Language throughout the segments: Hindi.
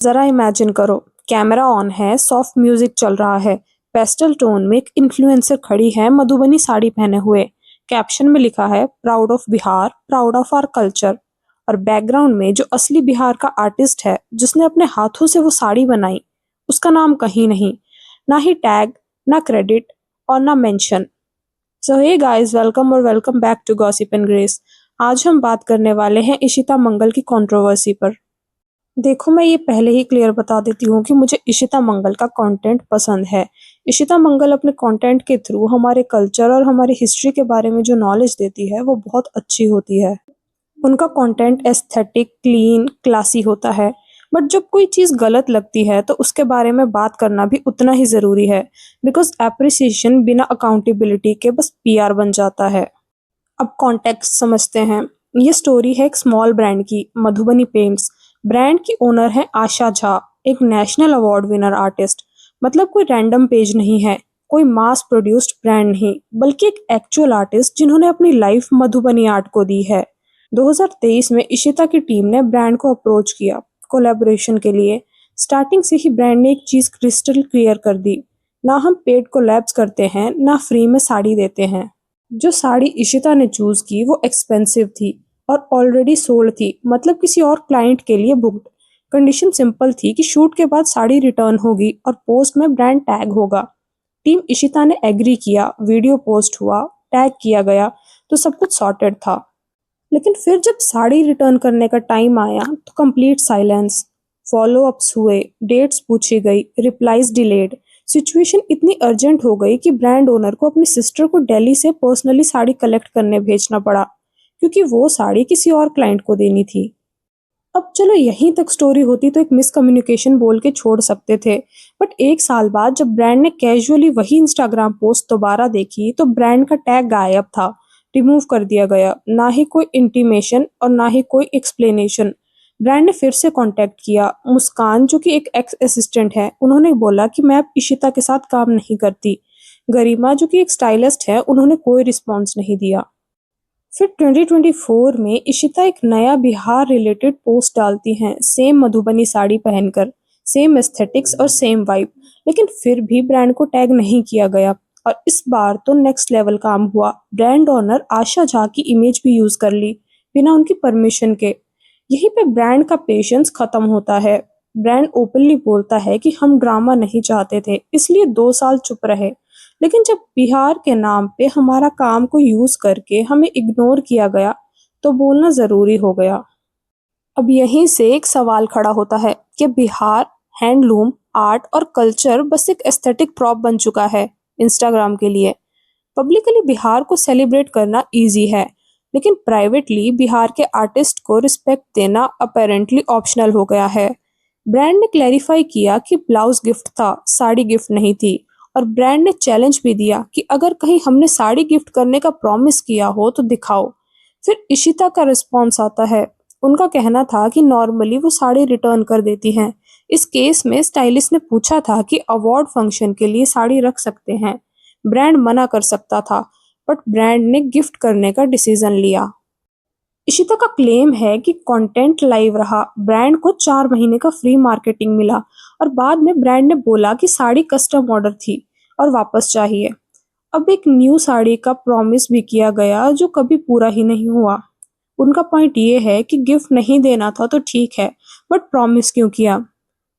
जरा इमेजिन करो, कैमरा ऑन है, सॉफ्ट म्यूजिक चल रहा है, पेस्टल टोन में एक इन्फ्लुएंसर खड़ी है मधुबनी साड़ी पहने हुए। कैप्शन में लिखा है proud of Bihar, proud of our culture. और बैकग्राउंड में जो असली बिहार का आर्टिस्ट है जिसने अपने हाथों से वो साड़ी बनाई, उसका नाम कहीं नहीं, ना ही टैग, ना क्रेडिट और ना mention. So hey guys, welcome और welcome back to Gossip and Grace. आज हम बात करने वाले हैं इशिता मंगल की कंट्रोवर्सी पर। देखो, मैं ये पहले ही क्लियर बता देती हूँ कि मुझे इशिता मंगल का कंटेंट पसंद है। इशिता मंगल अपने कंटेंट के थ्रू हमारे कल्चर और हमारी हिस्ट्री के बारे में जो नॉलेज देती है वो बहुत अच्छी होती है। उनका कंटेंट एस्थेटिक, क्लीन, क्लासी होता है। बट जब कोई चीज़ गलत लगती है तो उसके बारे में बात करना भी उतना ही ज़रूरी है, बिकॉज एप्रिसिएशन बिना अकाउंटेबिलिटी के बस पीआर बन जाता है। अब कॉन्टेक्स्ट समझते हैं। ये स्टोरी है एक स्मॉल ब्रांड की, मधुबनी पेंट्स। ब्रांड की ओनर है आशा झा, एक नेशनल अवार्ड विनर आर्टिस्ट। मतलब कोई रैंडम पेज नहीं है, कोई मास प्रोड्यूस्ड ब्रांड नहीं, बल्कि एक एक्चुअल आर्टिस्ट जिन्होंने अपनी लाइफ मधुबनी आर्ट को दी है। 2023 में इशिता की टीम ने ब्रांड को अप्रोच किया कोलैबोरेशन के लिए। स्टार्टिंग से ही ब्रांड ने एक चीज़ क्रिस्टल क्लियर कर दी, ना हम पेड कोलैब्स करते हैं, ना फ्री में साड़ी देते हैं। जो साड़ी इशिता ने चूज की वो एक्सपेंसिव थी और ऑलरेडी सोल्ड थी, मतलब किसी और क्लाइंट के लिए बुक्ड। कंडीशन सिंपल थी कि शूट के बाद साड़ी रिटर्न होगी और पोस्ट में ब्रांड टैग होगा। टीम इशिता ने एग्री किया, वीडियो पोस्ट हुआ, टैग किया गया, तो सब कुछ सॉर्टेड था। लेकिन फिर जब साड़ी रिटर्न करने का टाइम आया तो कंप्लीट साइलेंस। फॉलो अप्स हुए, डेट्स पूछी गई, रिप्लाईज डिलेड। सिचुएशन इतनी अर्जेंट हो गई कि ब्रांड ओनर को अपनी सिस्टर को दिल्ली से पर्सनली साड़ी कलेक्ट करने भेजना पड़ा, क्योंकि वो साड़ी किसी और क्लाइंट को देनी थी। अब चलो यहीं तक स्टोरी होती तो एक मिसकम्युनिकेशन बोल के छोड़ सकते थे। बट एक साल बाद जब ब्रांड ने कैजुअली वही इंस्टाग्राम पोस्ट दोबारा देखी तो ब्रांड का टैग गायब था, रिमूव कर दिया गया। ना ही कोई इंटीमेशन और ना ही कोई एक्सप्लेनेशन। ब्रांड ने फिर से कांटेक्ट किया। मुस्कान, जो कि एक एक्स असिस्टेंट है, उन्होंने बोला कि मैं अब इशिता के साथ काम नहीं करती। गरिमा, जो कि एक स्टाइलिस्ट है, उन्होंने कोई रिस्पॉन्स नहीं दिया। फिर 2024 में इशिता एक नया बिहार रिलेटेड पोस्ट डालती हैं, सेम मधुबनी साड़ी पहनकर, सेम एस्थेटिक्स और सेम वाइब। लेकिन फिर भी ब्रांड को टैग नहीं किया गया। और इस बार तो नेक्स्ट लेवल काम हुआ। ब्रांड ओनर आशा झा की इमेज भी यूज कर ली, बिना उनकी परमिशन के। यहीं पे ब्रांड का पेशेंस खत्म होता है। ब्रांड ओपनली बोलता है कि हम ड्रामा नहीं चाहते थे, इसलिए 2 साल चुप रहे। लेकिन जब बिहार के नाम पे हमारा काम को यूज करके हमें इग्नोर किया गया, तो बोलना जरूरी हो गया। अब यहीं से एक सवाल खड़ा होता है कि बिहार, हैंडलूम, आर्ट और कल्चर बस एक एस्थेटिक प्रॉप बन चुका है इंस्टाग्राम के लिए। पब्लिकली बिहार को सेलिब्रेट करना इजी है, लेकिन प्राइवेटली बिहार के आर्टिस्ट को रिस्पेक्ट देना अपेरेंटली ऑप्शनल हो गया है। ब्रांड ने क्लैरिफाई किया कि ब्लाउज गिफ्ट था, साड़ी गिफ्ट नहीं थी। और ब्रांड ने चैलेंज भी दिया कि अगर कहीं हमने साड़ी गिफ्ट करने का प्रॉमिस किया हो तो दिखाओ। फिर इशिता का रिस्पॉन्स आता है। उनका कहना था कि नॉर्मली वो साड़ी रिटर्न कर देती हैं। इस केस में स्टाइलिस्ट ने पूछा था कि अवार्ड फंक्शन के लिए साड़ी रख सकते हैं। ब्रांड मना कर सकता था, बट ब्रांड ने गिफ्ट करने का डिसीजन लिया। इशिता का क्लेम है कि कंटेंट लाइव रहा, ब्रांड को 4 महीने का फ्री मार्केटिंग मिला और बाद में ब्रांड ने बोला कि साड़ी कस्टम ऑर्डर थी और वापस चाहिए। अब एक न्यू साड़ी का प्रॉमिस भी किया गया जो कभी पूरा ही नहीं हुआ। उनका पॉइंट ये है कि गिफ्ट नहीं देना था तो ठीक है, बट प्रॉमिस क्यों किया?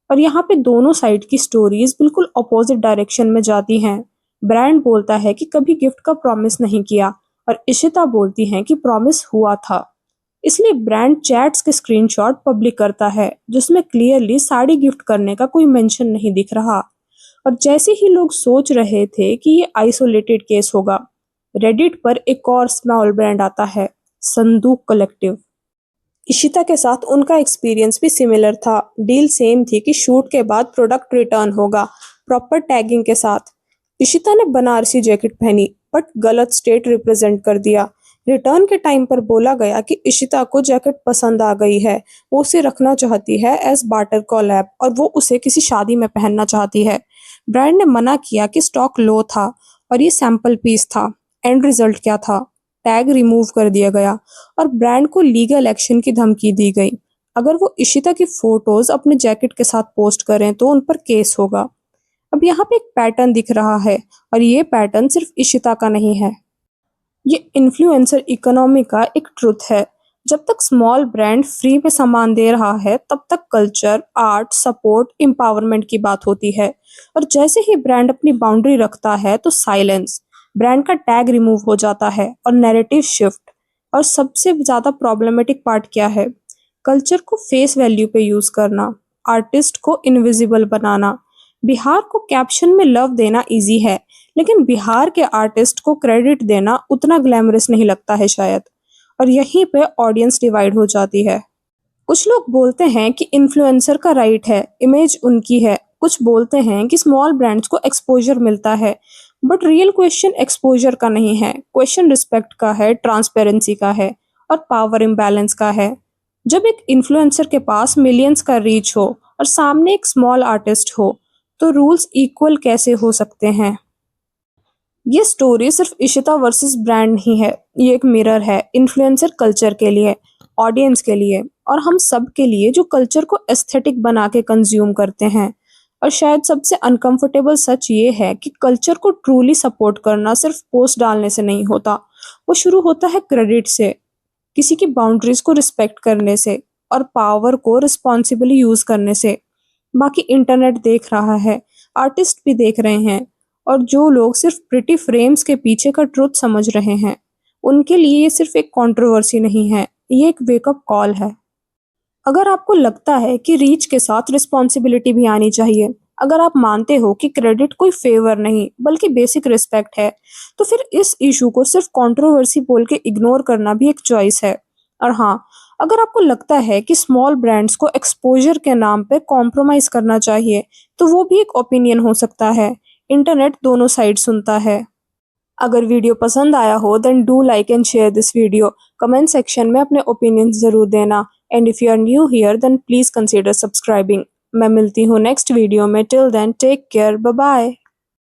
और यहाँ पे दोनों साइड की स्टोरीज बिल्कुल अपोजिट डायरेक्शन में जाती हैं। ब्रांड बोलता है कि कभी गिफ्ट का प्रॉमिस नहीं किया और इशिता बोलती हैं कि प्रॉमिस हुआ था। इसलिए ब्रांड चैट्स के स्क्रीनशॉट पब्लिक करता है जिसमें क्लियरली साड़ी गिफ्ट करने का कोई मेंशन नहीं दिख रहा। और जैसे ही लोग सोच रहे थे कि ये आइसोलेटेड केस होगा, रेडिट पर एक और स्मॉल ब्रांड आता है, संदूक कलेक्टिव। इशिता के साथ उनका एक्सपीरियंस भी सिमिलर था। डील सेम थी कि शूट के बाद प्रोडक्ट रिटर्न होगा, प्रॉपर टैगिंग के साथ। इशिता ने बनारसी जैकेट पहनी, बट गलत स्टेट रिप्रेजेंट कर दिया। रिटर्न के टाइम पर बोला गया कि इशिता को जैकेट पसंद आ गई है, वो उसे रखना चाहती है एज बार्टर कोलैब और वो उसे किसी शादी में पहनना चाहती है। ब्रांड ने मना किया कि स्टॉक लो था और ये सैंपल पीस था। एंड रिजल्ट क्या था? टैग रिमूव कर दिया गया और ब्रांड को लीगल एक्शन की धमकी दी गई। अगर वो इशिता की फोटोज अपने जैकेट के साथ पोस्ट करें तो उन पर केस होगा। अब यहाँ पे एक पैटर्न दिख रहा है और ये पैटर्न सिर्फ इशिता का नहीं है, ये इन्फ्लुएंसर इकोनॉमी का एक ट्रुथ है। जब तक स्मॉल ब्रांड फ्री में सामान दे रहा है तब तक कल्चर, आर्ट, सपोर्ट, एम्पावरमेंट की बात होती है। और जैसे ही ब्रांड अपनी बाउंड्री रखता है तो साइलेंस, ब्रांड का टैग रिमूव हो जाता है और नैरेटिव शिफ्ट। और सबसे ज्यादा प्रॉब्लमेटिक पार्ट क्या है? कल्चर को फेस वैल्यू पे यूज करना, आर्टिस्ट को इनविजिबल बनाना। बिहार को कैप्शन में लव देना इजी है, लेकिन बिहार के आर्टिस्ट को क्रेडिट देना उतना ग्लैमरस नहीं लगता है शायद। और यहीं पे ऑडियंस डिवाइड हो जाती है। कुछ लोग बोलते हैं कि इन्फ्लुएंसर का राइट है, इमेज उनकी है। कुछ बोलते हैं कि स्मॉल ब्रांड्स को एक्सपोजर मिलता है। बट रियल क्वेश्चन एक्सपोजर का नहीं है, क्वेश्चन रिस्पेक्ट का है, ट्रांसपेरेंसी का है और पावर इम्बैलेंस का है। जब एक इन्फ्लुएंसर के पास मिलियंस का रीच हो और सामने एक स्मॉल आर्टिस्ट हो, तो रूल्स इक्वल कैसे हो सकते हैं? ये स्टोरी सिर्फ इशिता वर्सेस ब्रांड नहीं है, ये एक मिरर है इन्फ्लुएंसर कल्चर के लिए, ऑडियंस के लिए और हम सब के लिए जो कल्चर को एस्थेटिक बना के कंज्यूम करते हैं। और शायद सबसे अनकंफर्टेबल सच ये है कि कल्चर को ट्रूली सपोर्ट करना सिर्फ पोस्ट डालने से नहीं होता, वो शुरू होता है क्रेडिट से, किसी की बाउंड्रीज को रिस्पेक्ट करने से और पावर को रिस्पॉन्सिबली यूज करने से। बाकी इंटरनेट देख रहा है, आर्टिस्ट भी देख रहे हैं और जो लोग सिर्फ प्रिटी फ्रेम्स के पीछे का ट्रुथ समझ रहे हैं, उनके लिए ये सिर्फ एक कंट्रोवर्सी नहीं है, ये एक वेकअप कॉल है। अगर आपको लगता है कि रीच के साथ रिस्पॉन्सिबिलिटी भी आनी चाहिए, अगर आप मानते हो कि क्रेडिट कोई फेवर नहीं बल्कि बेसिक रिस्पेक्ट है, तो फिर इस इशू को सिर्फ कंट्रोवर्सी बोल के इग्नोर करना भी एक चॉइस है। और हाँ, अगर आपको लगता है कि स्मॉल ब्रांड्स को एक्सपोजर के नाम पे कॉम्प्रोमाइज करना चाहिए, तो वो भी एक ओपिनियन हो सकता है। इंटरनेट दोनों साइड सुनता है। अगर वीडियो पसंद आया हो then do like and share this video. Comment section में अपने ओपिनियंस जरूर देना and if you are new here then please consider subscribing. मैं मिलती हूँ नेक्स्ट वीडियो में। Till then take care, bye bye.